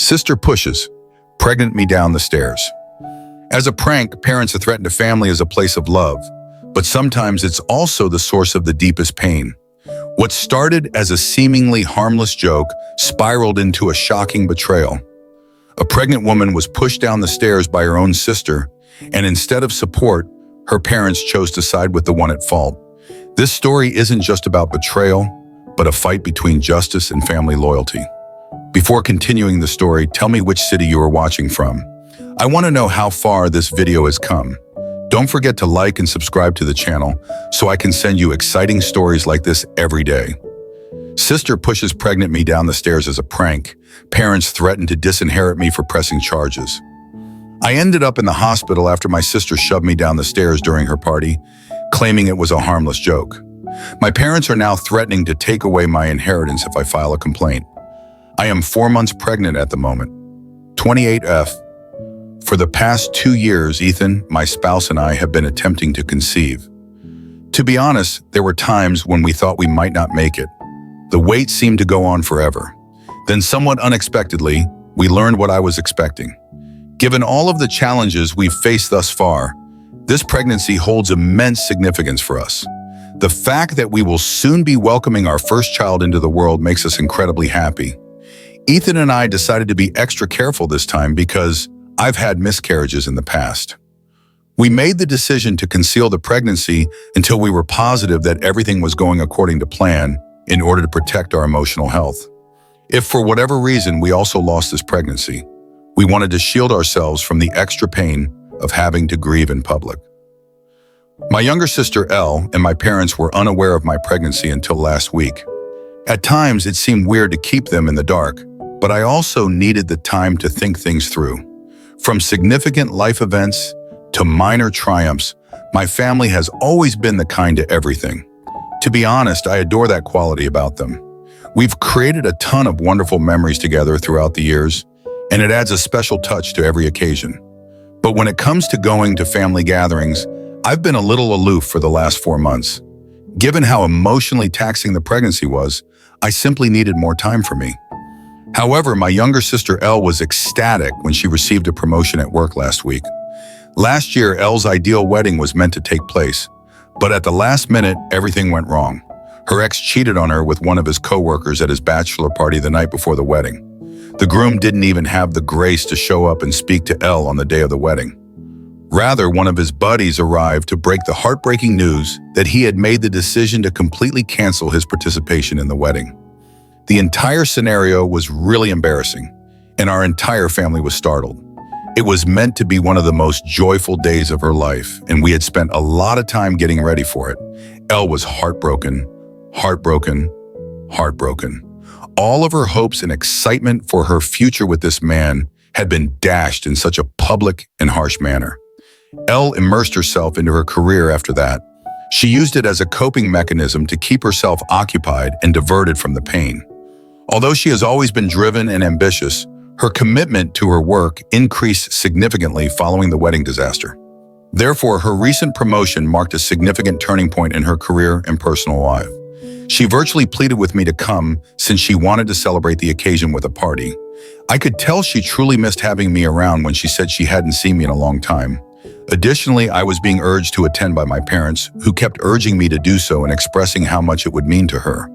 Sister pushes, pregnant me down the stairs. As a prank, parents have threatened a family as a place of love, but sometimes it's also the source of the deepest pain. What started as a seemingly harmless joke spiraled into a shocking betrayal. A pregnant woman was pushed down the stairs by her own sister, and instead of support, her parents chose to side with the one at fault. This story isn't just about betrayal, but a fight between justice and family loyalty. Before continuing the story, tell me which city you are watching from. I want to know how far this video has come. Don't forget to like and subscribe to the channel so I can send you exciting stories like this every day. Sister pushes pregnant me down the stairs as a prank. Parents threatened to disinherit me for pressing charges. I ended up in the hospital after my sister shoved me down the stairs during her party, claiming it was a harmless joke. My parents are now threatening to take away my inheritance if I file a complaint. I am 4 months pregnant at the moment. 28F. For the past 2 years, Ethan, my spouse, and I have been attempting to conceive. To be honest, there were times when we thought we might not make it. The wait seemed to go on forever. Then somewhat unexpectedly, we learned what I was expecting. Given all of the challenges we've faced thus far, this pregnancy holds immense significance for us. The fact that we will soon be welcoming our first child into the world makes us incredibly happy. Ethan and I decided to be extra careful this time because I've had miscarriages in the past. We made the decision to conceal the pregnancy until we were positive that everything was going according to plan in order to protect our emotional health. If for whatever reason we also lost this pregnancy, we wanted to shield ourselves from the extra pain of having to grieve in public. My younger sister, Elle, and my parents were unaware of my pregnancy until last week. At times, it seemed weird to keep them in the dark, but I also needed the time to think things through. From significant life events to minor triumphs, my family has always been the kind to everything. To be honest, I adore that quality about them. We've created a ton of wonderful memories together throughout the years, and it adds a special touch to every occasion. But when it comes to going to family gatherings, I've been a little aloof for the last 4 months. Given how emotionally taxing the pregnancy was, I simply needed more time for me. However, my younger sister Elle was ecstatic when she received a promotion at work last week. Last year, Elle's ideal wedding was meant to take place, but at the last minute, everything went wrong. Her ex cheated on her with one of his co-workers at his bachelor party the night before the wedding. The groom didn't even have the grace to show up and speak to Elle on the day of the wedding. Rather, one of his buddies arrived to break the heartbreaking news that he had made the decision to completely cancel his participation in the wedding. The entire scenario was really embarrassing, and our entire family was startled. It was meant to be one of the most joyful days of her life, and we had spent a lot of time getting ready for it. Elle was heartbroken. All of her hopes and excitement for her future with this man had been dashed in such a public and harsh manner. Elle immersed herself into her career after that. She used it as a coping mechanism to keep herself occupied and diverted from the pain. Although she has always been driven and ambitious, her commitment to her work increased significantly following the wedding disaster. Therefore, her recent promotion marked a significant turning point in her career and personal life. She virtually pleaded with me to come since she wanted to celebrate the occasion with a party. I could tell she truly missed having me around when she said she hadn't seen me in a long time. Additionally, I was being urged to attend by my parents, who kept urging me to do so and expressing how much it would mean to her.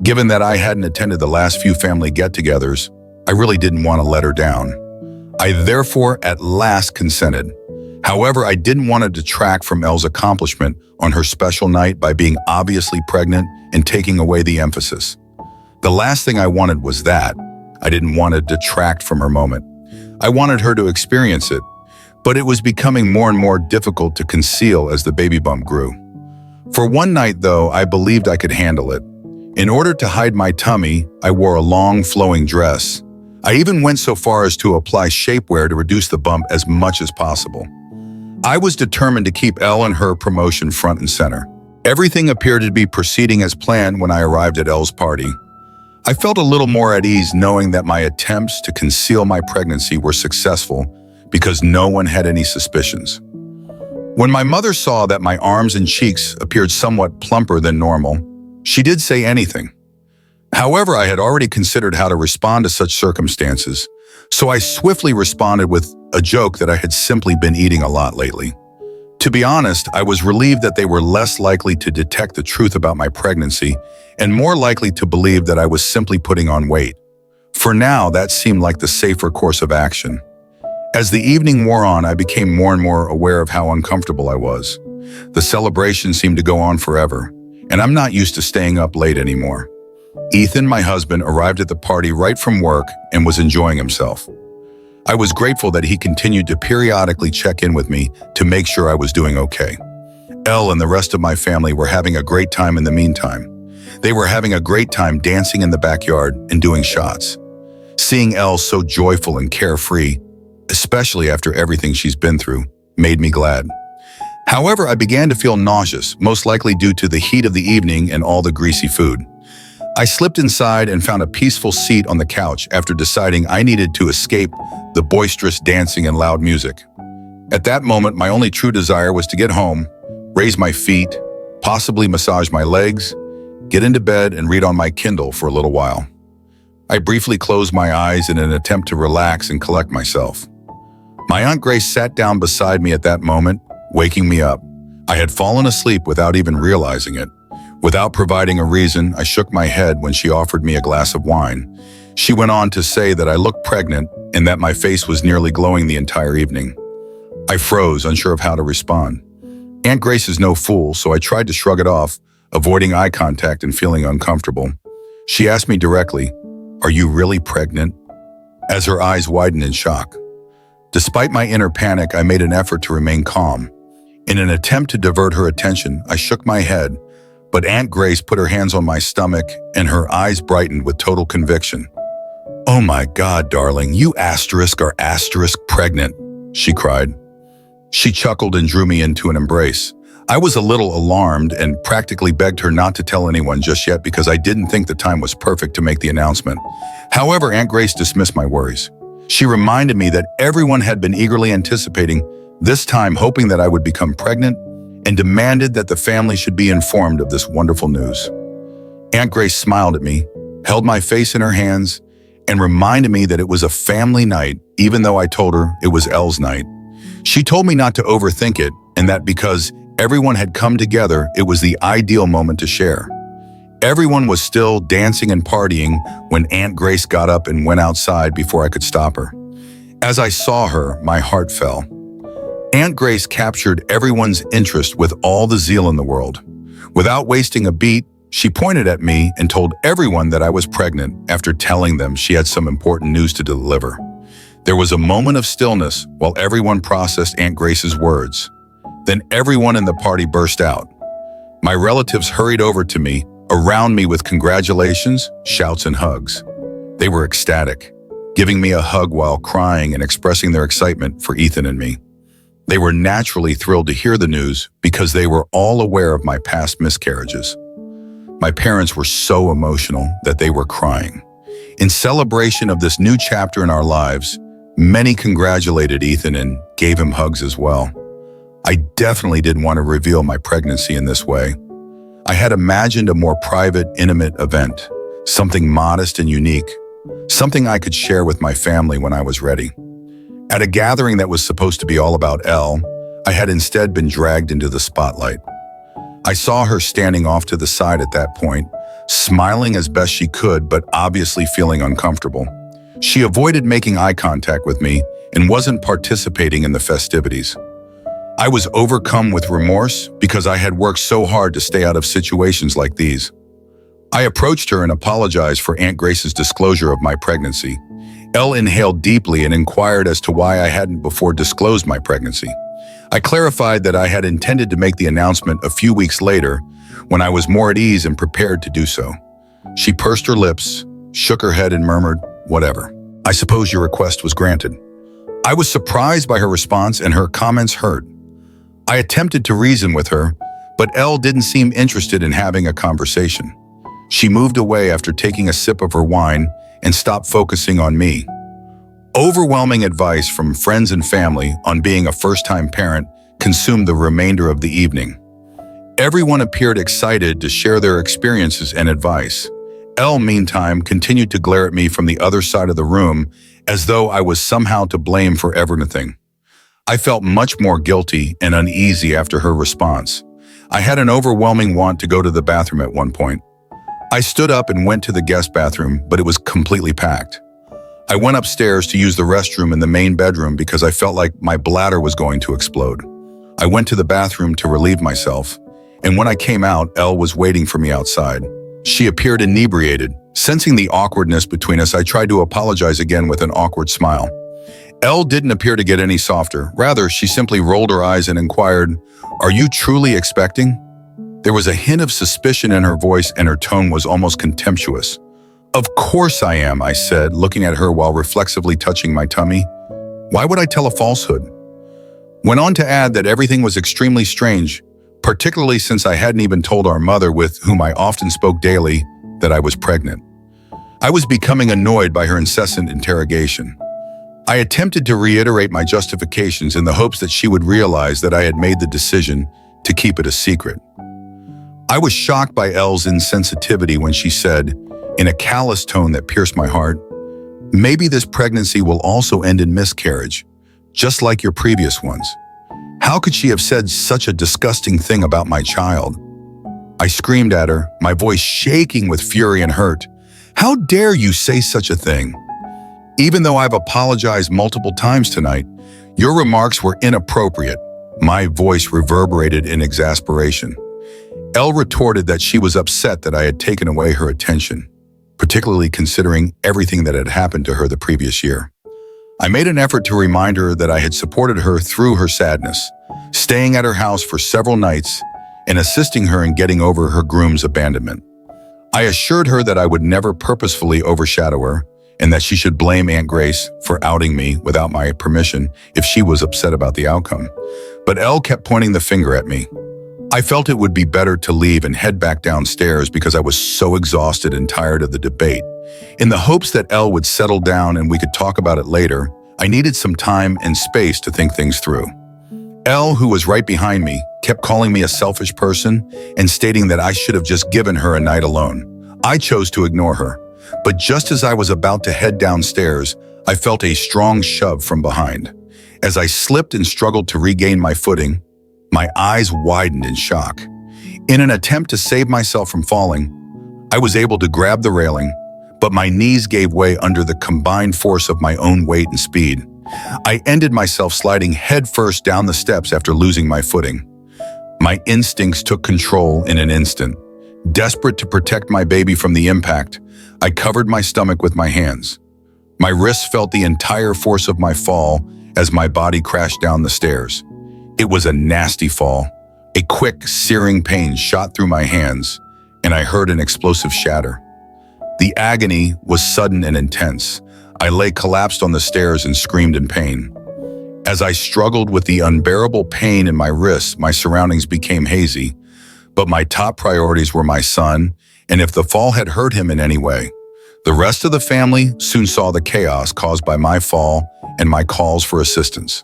Given that I hadn't attended the last few family get-togethers, I really didn't want to let her down. I therefore at last consented. However, I didn't want to detract from Elle's accomplishment on her special night by being obviously pregnant and taking away the emphasis. The last thing I wanted was that. I didn't want to detract from her moment. I wanted her to experience it, but it was becoming more and more difficult to conceal as the baby bump grew. For one night, though, I believed I could handle it. In order to hide my tummy, I wore a long, flowing dress. I even went so far as to apply shapewear to reduce the bump as much as possible. I was determined to keep Elle and her promotion front and center. Everything appeared to be proceeding as planned when I arrived at Elle's party. I felt a little more at ease knowing that my attempts to conceal my pregnancy were successful because no one had any suspicions. When my mother saw that my arms and cheeks appeared somewhat plumper than normal, she did say anything. However, I had already considered how to respond to such circumstances, so I swiftly responded with a joke that I had simply been eating a lot lately. To be honest, I was relieved that they were less likely to detect the truth about my pregnancy and more likely to believe that I was simply putting on weight. For now, that seemed like the safer course of action. As the evening wore on, I became more and more aware of how uncomfortable I was. The celebration seemed to go on forever, and I'm not used to staying up late anymore. Ethan, my husband, arrived at the party right from work and was enjoying himself. I was grateful that he continued to periodically check in with me to make sure I was doing okay. Elle and the rest of my family were having a great time in the meantime. They were having a great time dancing in the backyard and doing shots. Seeing Elle so joyful and carefree, especially after everything she's been through, made me glad. However, I began to feel nauseous, most likely due to the heat of the evening and all the greasy food. I slipped inside and found a peaceful seat on the couch after deciding I needed to escape the boisterous dancing and loud music. At that moment, my only true desire was to get home, raise my feet, possibly massage my legs, get into bed and read on my Kindle for a little while. I briefly closed my eyes in an attempt to relax and collect myself. My Aunt Grace sat down beside me at that moment, waking me up. I had fallen asleep without even realizing it. Without providing a reason, I shook my head when she offered me a glass of wine. She went on to say that I looked pregnant and that my face was nearly glowing the entire evening. I froze, unsure of how to respond. Aunt Grace is no fool, so I tried to shrug it off, avoiding eye contact and feeling uncomfortable. She asked me directly, "Are you really pregnant?" as her eyes widened in shock. Despite my inner panic, I made an effort to remain calm. In an attempt to divert her attention, I shook my head, but Aunt Grace put her hands on my stomach and her eyes brightened with total conviction. "Oh my God, darling, you are pregnant," she cried. She chuckled and drew me into an embrace. I was a little alarmed and practically begged her not to tell anyone just yet because I didn't think the time was perfect to make the announcement. However, Aunt Grace dismissed my worries. She reminded me that everyone had been eagerly anticipating this time, hoping that I would become pregnant, and demanded that the family should be informed of this wonderful news. Aunt Grace smiled at me, held my face in her hands, and reminded me that it was a family night, even though I told her it was Elle's night. She told me not to overthink it, and that because everyone had come together, it was the ideal moment to share. Everyone was still dancing and partying when Aunt Grace got up and went outside before I could stop her. As I saw her, my heart fell. Aunt Grace captured everyone's interest with all the zeal in the world. Without wasting a beat, she pointed at me and told everyone that I was pregnant after telling them she had some important news to deliver. There was a moment of stillness while everyone processed Aunt Grace's words. Then everyone in the party burst out. My relatives hurried over to me, around me with congratulations, shouts, and hugs. They were ecstatic, giving me a hug while crying and expressing their excitement for Ethan and me. They were naturally thrilled to hear the news because they were all aware of my past miscarriages. My parents were so emotional that they were crying. In celebration of this new chapter in our lives, many congratulated Ethan and gave him hugs as well. I definitely didn't want to reveal my pregnancy in this way. I had imagined a more private, intimate event, something modest and unique, something I could share with my family when I was ready. At a gathering that was supposed to be all about Elle, I had instead been dragged into the spotlight. I saw her standing off to the side at that point, smiling as best she could, but obviously feeling uncomfortable. She avoided making eye contact with me and wasn't participating in the festivities. I was overcome with remorse because I had worked so hard to stay out of situations like these. I approached her and apologized for Aunt Grace's disclosure of my pregnancy. Elle inhaled deeply and inquired as to why I hadn't before disclosed my pregnancy. I clarified that I had intended to make the announcement a few weeks later when I was more at ease and prepared to do so. She pursed her lips, shook her head and murmured, "Whatever. I suppose your request was granted." I was surprised by her response and her comments hurt. I attempted to reason with her, but Elle didn't seem interested in having a conversation. She moved away after taking a sip of her wine and stopped focusing on me. Overwhelming advice from friends and family on being a first-time parent consumed the remainder of the evening. Everyone appeared excited to share their experiences and advice. Elle, meantime, continued to glare at me from the other side of the room as though I was somehow to blame for everything. I felt much more guilty and uneasy after her response. I had an overwhelming want to go to the bathroom at one point. I stood up and went to the guest bathroom, but it was completely packed. I went upstairs to use the restroom in the main bedroom because I felt like my bladder was going to explode. I went to the bathroom to relieve myself, and when I came out, Elle was waiting for me outside. She appeared inebriated. Sensing the awkwardness between us, I tried to apologize again with an awkward smile. Elle didn't appear to get any softer. Rather, she simply rolled her eyes and inquired, "Are you truly expecting?" There was a hint of suspicion in her voice and her tone was almost contemptuous. "Of course I am," I said, looking at her while reflexively touching my tummy. Why would I tell a falsehood? Went on to add that everything was extremely strange, particularly since I hadn't even told our mother, with whom I often spoke daily, that I was pregnant. I was becoming annoyed by her incessant interrogation. I attempted to reiterate my justifications in the hopes that she would realize that I had made the decision to keep it a secret. I was shocked by Elle's insensitivity when she said, in a callous tone that pierced my heart, "Maybe this pregnancy will also end in miscarriage, just like your previous ones." How could she have said such a disgusting thing about my child? I screamed at her, my voice shaking with fury and hurt. "How dare you say such a thing? Even though I've apologized multiple times tonight, your remarks were inappropriate." My voice reverberated in exasperation. Elle retorted that she was upset that I had taken away her attention, particularly considering everything that had happened to her the previous year. I made an effort to remind her that I had supported her through her sadness, staying at her house for several nights and assisting her in getting over her groom's abandonment. I assured her that I would never purposefully overshadow her and that she should blame Aunt Grace for outing me without my permission if she was upset about the outcome. But Elle kept pointing the finger at me. I felt it would be better to leave and head back downstairs because I was so exhausted and tired of the debate. In the hopes that Elle would settle down and we could talk about it later, I needed some time and space to think things through. Elle, who was right behind me, kept calling me a selfish person and stating that I should have just given her a night alone. I chose to ignore her, but just as I was about to head downstairs, I felt a strong shove from behind. As I slipped and struggled to regain my footing, my eyes widened in shock. In an attempt to save myself from falling, I was able to grab the railing, but my knees gave way under the combined force of my own weight and speed. I ended myself sliding headfirst down the steps after losing my footing. My instincts took control in an instant. Desperate to protect my baby from the impact, I covered my stomach with my hands. My wrists felt the entire force of my fall as my body crashed down the stairs. It was a nasty fall. A quick, searing pain shot through my hands, and I heard an explosive shatter. The agony was sudden and intense. I lay collapsed on the stairs and screamed in pain. As I struggled with the unbearable pain in my wrists, my surroundings became hazy, but my top priorities were my son, and if the fall had hurt him in any way. The rest of the family soon saw the chaos caused by my fall and my calls for assistance.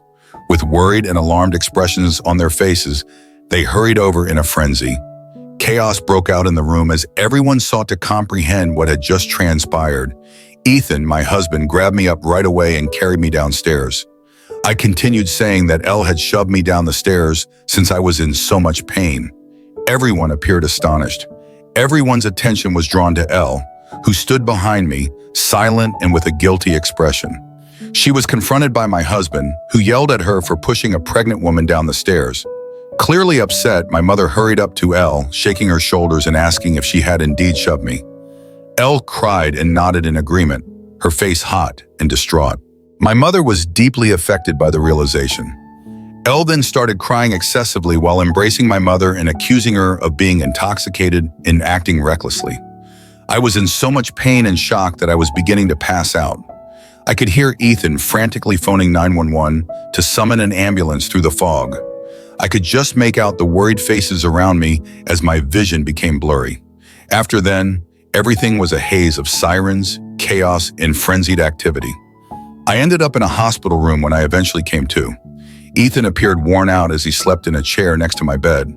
With worried and alarmed expressions on their faces, they hurried over in a frenzy. Chaos broke out in the room as everyone sought to comprehend what had just transpired. Ethan, my husband, grabbed me up right away and carried me downstairs. I continued saying that Elle had shoved me down the stairs since I was in so much pain. Everyone appeared astonished. Everyone's attention was drawn to Elle, who stood behind me, silent and with a guilty expression. She was confronted by my husband, who yelled at her for pushing a pregnant woman down the stairs. Clearly upset, my mother hurried up to Elle, shaking her shoulders and asking if she had indeed shoved me. Elle cried and nodded in agreement, her face hot and distraught. My mother was deeply affected by the realization. Elle then started crying excessively while embracing my mother and accusing her of being intoxicated and acting recklessly. I was in so much pain and shock that I was beginning to pass out. I could hear Ethan frantically phoning 911 to summon an ambulance through the fog. I could just make out the worried faces around me as my vision became blurry. After then, everything was a haze of sirens, chaos, and frenzied activity. I ended up in a hospital room when I eventually came to. Ethan appeared worn out as he slept in a chair next to my bed.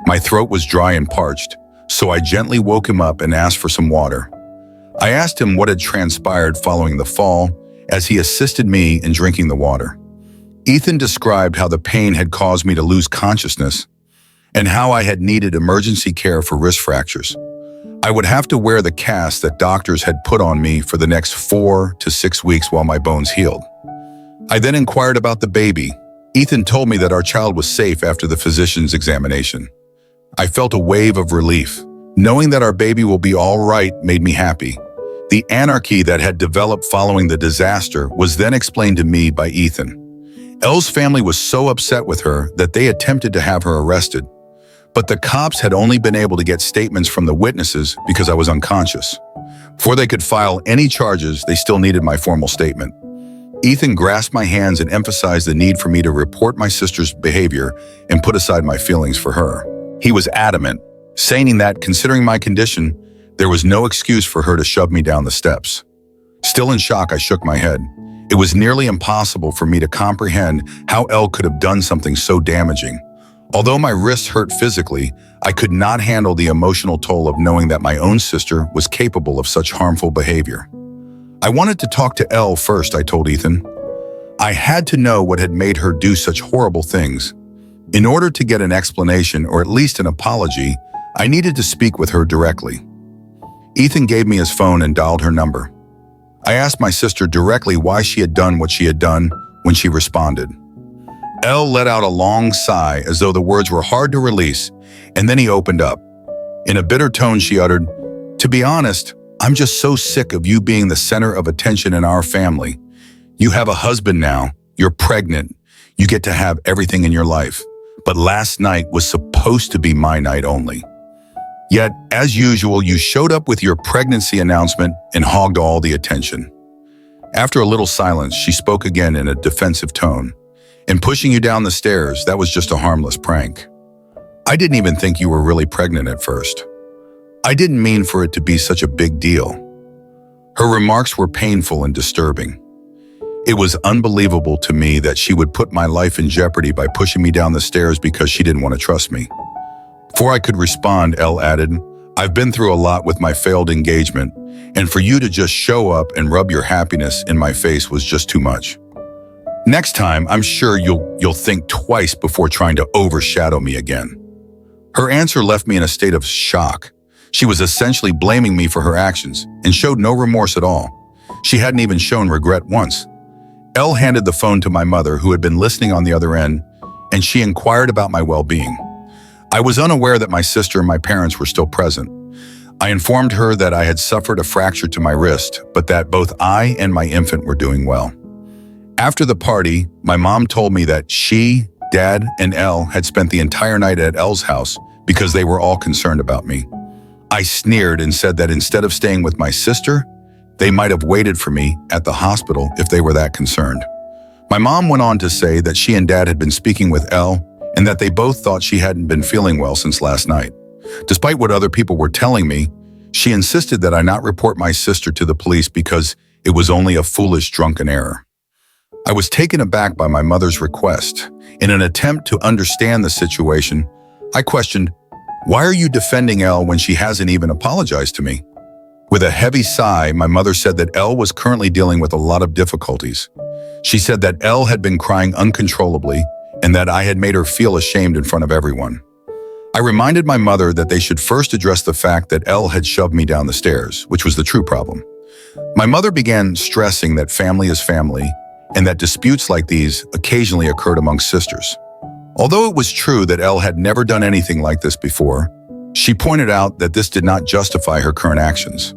My throat was dry and parched, so I gently woke him up and asked for some water. I asked him what had transpired following the fall as he assisted me in drinking the water. Ethan described how the pain had caused me to lose consciousness and how I had needed emergency care for wrist fractures. I would have to wear the cast that doctors had put on me for the next 4 to 6 weeks while my bones healed. I then inquired about the baby. Ethan told me that our child was safe after the physician's examination. I felt a wave of relief. Knowing that our baby will be all right made me happy. The anarchy that had developed following the disaster was then explained to me by Ethan. Elle's family was so upset with her that they attempted to have her arrested, but the cops had only been able to get statements from the witnesses because I was unconscious. Before they could file any charges, they still needed my formal statement. Ethan grasped my hands and emphasized the need for me to report my sister's behavior and put aside my feelings for her. He was adamant, saying that, considering my condition, there was no excuse for her to shove me down the steps. Still in shock, I shook my head. It was nearly impossible for me to comprehend how Elle could have done something so damaging. Although my wrists hurt physically, I could not handle the emotional toll of knowing that my own sister was capable of such harmful behavior. I wanted to talk to Elle first, I told Ethan. I had to know what had made her do such horrible things. In order to get an explanation or at least an apology, I needed to speak with her directly. Ethan gave me his phone and dialed her number. I asked my sister directly why she had done what she had done when she responded. Elle let out a long sigh as though the words were hard to release, and then he opened up. In a bitter tone, she uttered, "To be honest, I'm just so sick of you being the center of attention in our family. You have a husband now, you're pregnant, you get to have everything in your life. But last night was supposed to be my night only. Yet, as usual, you showed up with your pregnancy announcement and hogged all the attention." After a little silence, she spoke again in a defensive tone. "In pushing you down the stairs, that was just a harmless prank. I didn't even think you were really pregnant at first. I didn't mean for it to be such a big deal." Her remarks were painful and disturbing. It was unbelievable to me that she would put my life in jeopardy by pushing me down the stairs because she didn't want to trust me. Before I could respond, Elle added, "I've been through a lot with my failed engagement, and for you to just show up and rub your happiness in my face was just too much. Next time, I'm sure you'll think twice before trying to overshadow me again." Her answer left me in a state of shock. She was essentially blaming me for her actions and showed no remorse at all. She hadn't even shown regret once. Elle handed the phone to my mother, who had been listening on the other end, and she inquired about my well-being. I was unaware that my sister and my parents were still present. I informed her that I had suffered a fracture to my wrist, but that both I and my infant were doing well. After the party, my mom told me that she, Dad, and Elle had spent the entire night at Elle's house because they were all concerned about me. I sneered and said that instead of staying with my sister, they might have waited for me at the hospital if they were that concerned. My mom went on to say that she and Dad had been speaking with Elle and that they both thought she hadn't been feeling well since last night. Despite what other people were telling me, she insisted that I not report my sister to the police because it was only a foolish drunken error. I was taken aback by my mother's request. In an attempt to understand the situation, I questioned, "Why are you defending Elle when she hasn't even apologized to me?" With a heavy sigh, my mother said that Elle was currently dealing with a lot of difficulties. She said that Elle had been crying uncontrollably and that I had made her feel ashamed in front of everyone. I reminded my mother that they should first address the fact that Elle had shoved me down the stairs, which was the true problem. My mother began stressing that family is family and that disputes like these occasionally occurred among sisters. Although it was true that Elle had never done anything like this before, she pointed out that this did not justify her current actions.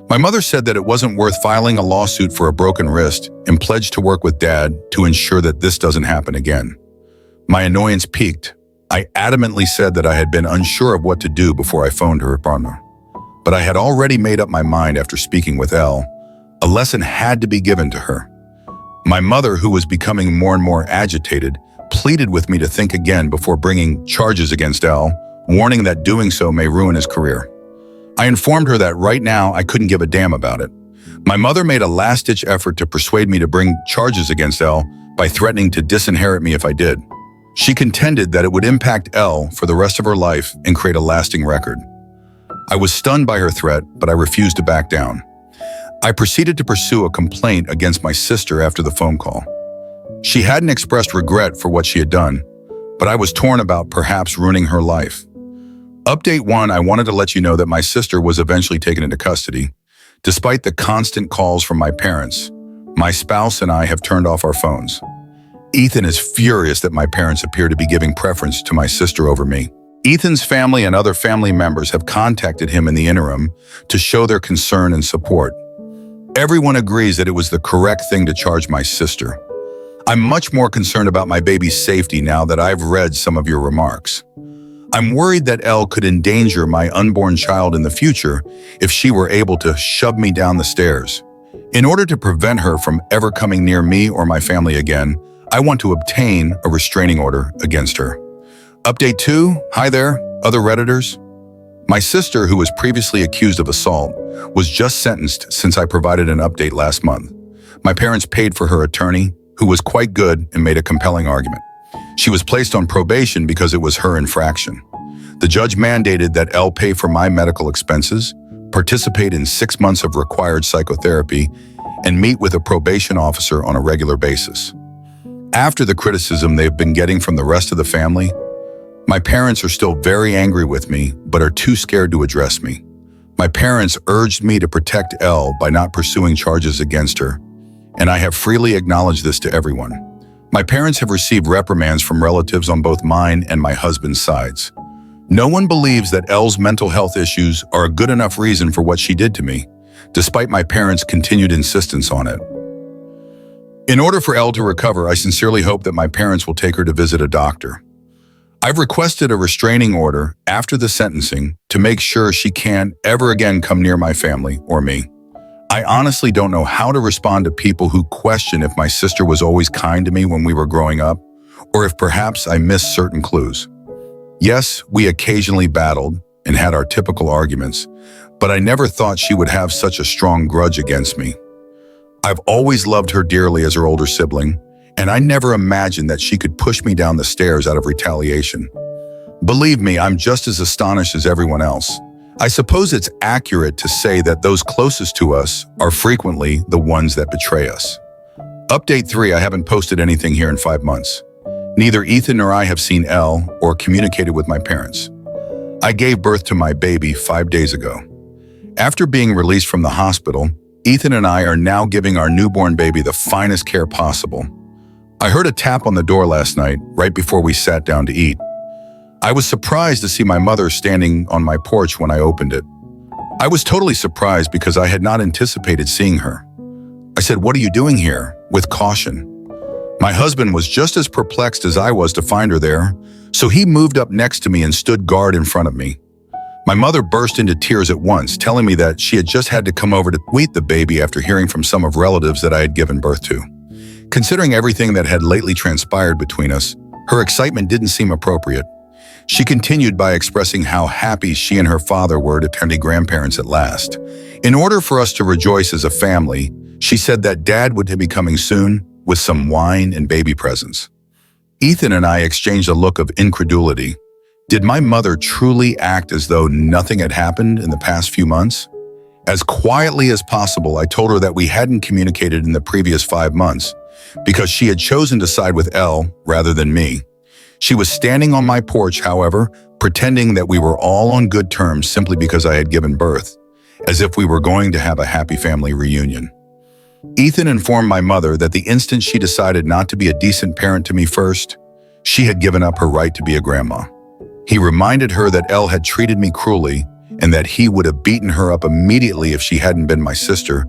My mother said that it wasn't worth filing a lawsuit for a broken wrist and pledged to work with Dad to ensure that this doesn't happen again. My annoyance peaked. I adamantly said that I had been unsure of what to do before I phoned her partner. But I had already made up my mind after speaking with Elle. A lesson had to be given to her. My mother, who was becoming more and more agitated, pleaded with me to think again before bringing charges against Elle, warning that doing so may ruin his career. I informed her that right now I couldn't give a damn about it. My mother made a last-ditch effort to persuade me to bring charges against Elle by threatening to disinherit me if I did. She contended that it would impact Elle for the rest of her life and create a lasting record. I was stunned by her threat, but I refused to back down. I proceeded to pursue a complaint against my sister after the phone call. She hadn't expressed regret for what she had done, but I was torn about perhaps ruining her life. Update 1, I wanted to let you know that my sister was eventually taken into custody. Despite the constant calls from my parents, my spouse and I have turned off our phones. Ethan is furious that my parents appear to be giving preference to my sister over me. Ethan's family and other family members have contacted him in the interim to show their concern and support. Everyone agrees that it was the correct thing to charge my sister. I'm much more concerned about my baby's safety now that I've read some of your remarks. I'm worried that Elle could endanger my unborn child in the future if she were able to shove me down the stairs. In order to prevent her from ever coming near me or my family again, I want to obtain a restraining order against her. Update 2, hi there, other Redditors. My sister, who was previously accused of assault, was just sentenced since I provided an update last month. My parents paid for her attorney, who was quite good and made a compelling argument. She was placed on probation because it was her infraction. The judge mandated that Elle pay for my medical expenses, participate in 6 months of required psychotherapy, and meet with a probation officer on a regular basis. After the criticism they've been getting from the rest of the family, my parents are still very angry with me, but are too scared to address me. My parents urged me to protect Elle by not pursuing charges against her, and I have freely acknowledged this to everyone. My parents have received reprimands from relatives on both mine and my husband's sides. No one believes that Elle's mental health issues are a good enough reason for what she did to me, despite my parents' continued insistence on it. In order for Elle to recover, I sincerely hope that my parents will take her to visit a doctor. I've requested a restraining order after the sentencing to make sure she can't ever again come near my family or me. I honestly don't know how to respond to people who question if my sister was always kind to me when we were growing up, or if perhaps I missed certain clues. Yes, we occasionally battled and had our typical arguments, but I never thought she would have such a strong grudge against me. I've always loved her dearly as her older sibling, and I never imagined that she could push me down the stairs out of retaliation. Believe me, I'm just as astonished as everyone else. I suppose it's accurate to say that those closest to us are frequently the ones that betray us. Update 3, I haven't posted anything here in 5 months. Neither Ethan nor I have seen Elle or communicated with my parents. I gave birth to my baby 5 days ago. After being released from the hospital, Ethan and I are now giving our newborn baby the finest care possible. I heard a tap on the door last night, right before we sat down to eat. I was surprised to see my mother standing on my porch when I opened it. I was totally surprised because I had not anticipated seeing her. I said, "What are you doing here?" with caution. My husband was just as perplexed as I was to find her there, so he moved up next to me and stood guard in front of me. My mother burst into tears at once, telling me that she had just had to come over to meet the baby after hearing from some of relatives that I had given birth to. Considering everything that had lately transpired between us, her excitement didn't seem appropriate. She continued by expressing how happy she and her father were to be grandparents at last. In order for us to rejoice as a family, she said that Dad would be coming soon with some wine and baby presents. Ethan and I exchanged a look of incredulity. Did my mother truly act as though nothing had happened in the past few months? As quietly as possible, I told her that we hadn't communicated in the previous 5 months because she had chosen to side with Elle rather than me. She was standing on my porch, however, pretending that we were all on good terms simply because I had given birth, as if we were going to have a happy family reunion. Ethan informed my mother that the instant she decided not to be a decent parent to me first, she had given up her right to be a grandma. He reminded her that Elle had treated me cruelly and that he would have beaten her up immediately if she hadn't been my sister,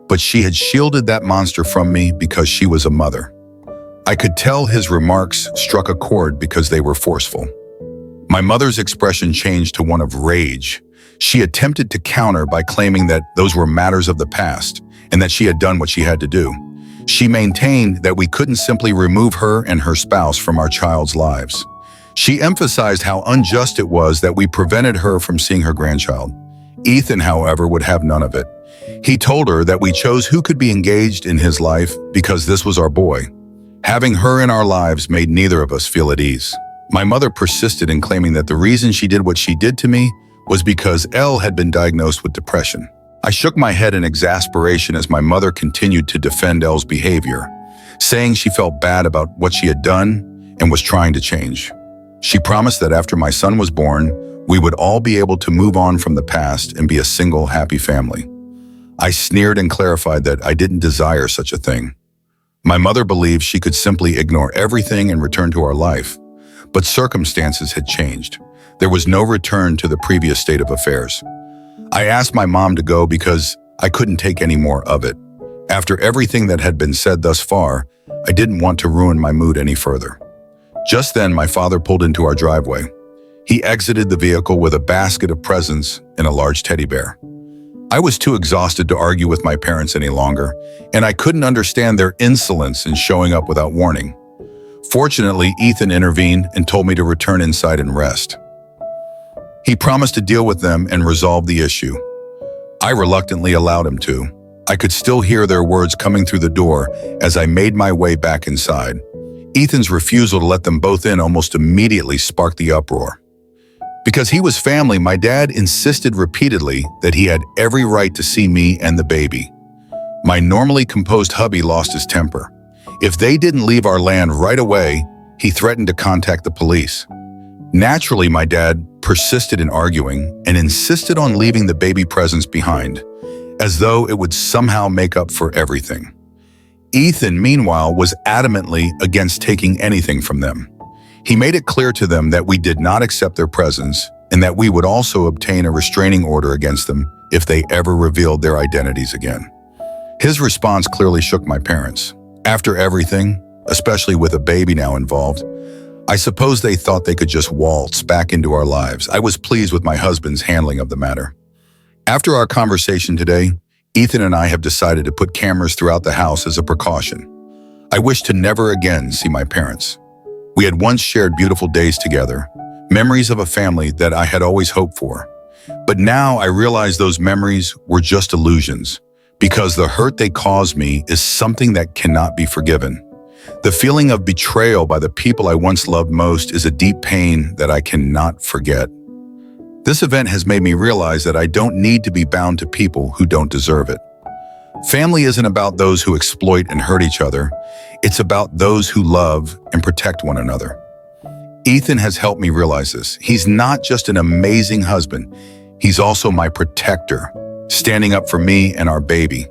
but she had shielded that monster from me because she was a mother. I could tell his remarks struck a chord because they were forceful. My mother's expression changed to one of rage. She attempted to counter by claiming that those were matters of the past and that she had done what she had to do. She maintained that we couldn't simply remove her and her spouse from our child's lives. She emphasized how unjust it was that we prevented her from seeing her grandchild. Ethan, however, would have none of it. He told her that we chose who could be engaged in his life because this was our boy. Having her in our lives made neither of us feel at ease. My mother persisted in claiming that the reason she did what she did to me was because Elle had been diagnosed with depression. I shook my head in exasperation as my mother continued to defend Elle's behavior, saying she felt bad about what she had done and was trying to change. She promised that after my son was born, we would all be able to move on from the past and be a single, happy family. I sneered and clarified that I didn't desire such a thing. My mother believed she could simply ignore everything and return to our life, but circumstances had changed. There was no return to the previous state of affairs. I asked my mom to go because I couldn't take any more of it. After everything that had been said thus far, I didn't want to ruin my mood any further. Just then, my father pulled into our driveway. He exited the vehicle with a basket of presents and a large teddy bear. I was too exhausted to argue with my parents any longer, and I couldn't understand their insolence in showing up without warning. Fortunately, Ethan intervened and told me to return inside and rest. He promised to deal with them and resolve the issue. I reluctantly allowed him to. I could still hear their words coming through the door as I made my way back inside. Ethan's refusal to let them both in almost immediately sparked the uproar. Because he was family, my dad insisted repeatedly that he had every right to see me and the baby. My normally composed hubby lost his temper. If they didn't leave our land right away, he threatened to contact the police. Naturally, my dad persisted in arguing and insisted on leaving the baby presents behind, as though it would somehow make up for everything. Ethan, meanwhile, was adamantly against taking anything from them. He made it clear to them that we did not accept their presents and that we would also obtain a restraining order against them if they ever revealed their identities again. His response clearly shook my parents. After everything, especially with a baby now involved, I suppose they thought they could just waltz back into our lives. I was pleased with my husband's handling of the matter. After our conversation today, Ethan and I have decided to put cameras throughout the house as a precaution. I wish to never again see my parents. We had once shared beautiful days together, memories of a family that I had always hoped for. But now I realize those memories were just illusions, because the hurt they caused me is something that cannot be forgiven. The feeling of betrayal by the people I once loved most is a deep pain that I cannot forget. This event has made me realize that I don't need to be bound to people who don't deserve it. Family isn't about those who exploit and hurt each other. It's about those who love and protect one another. Ethan has helped me realize this. He's not just an amazing husband. He's also my protector, standing up for me and our baby.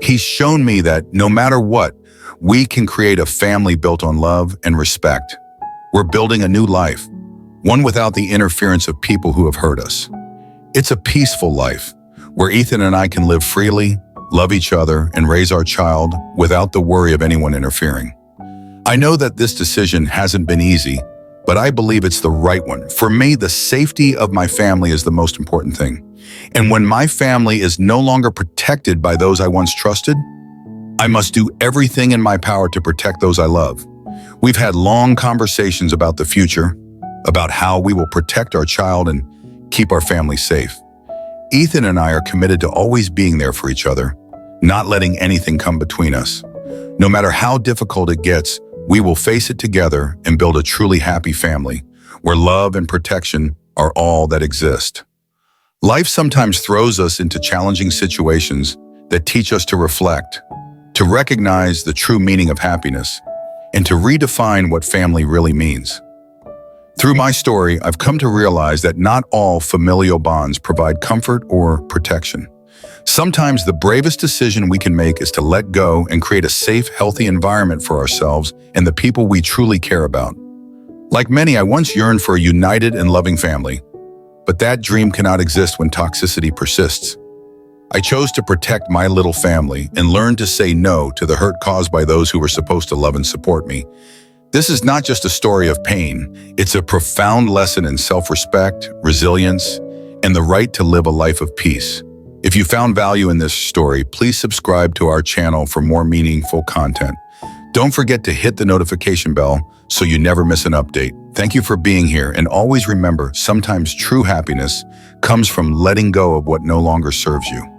He's shown me that no matter what, we can create a family built on love and respect. We're building a new life, one without the interference of people who have hurt us. It's a peaceful life, where Ethan and I can live freely, love each other, and raise our child without the worry of anyone interfering. I know that this decision hasn't been easy, but I believe it's the right one. For me, the safety of my family is the most important thing. And when my family is no longer protected by those I once trusted, I must do everything in my power to protect those I love. We've had long conversations about the future, about how we will protect our child and keep our family safe. Ethan and I are committed to always being there for each other, not letting anything come between us. No matter how difficult it gets, we will face it together and build a truly happy family, where love and protection are all that exist. Life sometimes throws us into challenging situations that teach us to reflect, to recognize the true meaning of happiness, and to redefine what family really means. Through my story, I've come to realize that not all familial bonds provide comfort or protection. Sometimes the bravest decision we can make is to let go and create a safe, healthy environment for ourselves and the people we truly care about. Like many, I once yearned for a united and loving family, but that dream cannot exist when toxicity persists. I chose to protect my little family and learn to say no to the hurt caused by those who were supposed to love and support me. This is not just a story of pain. It's a profound lesson in self-respect, resilience, and the right to live a life of peace. If you found value in this story, please subscribe to our channel for more meaningful content. Don't forget to hit the notification bell so you never miss an update. Thank you for being here, and always remember, sometimes true happiness comes from letting go of what no longer serves you.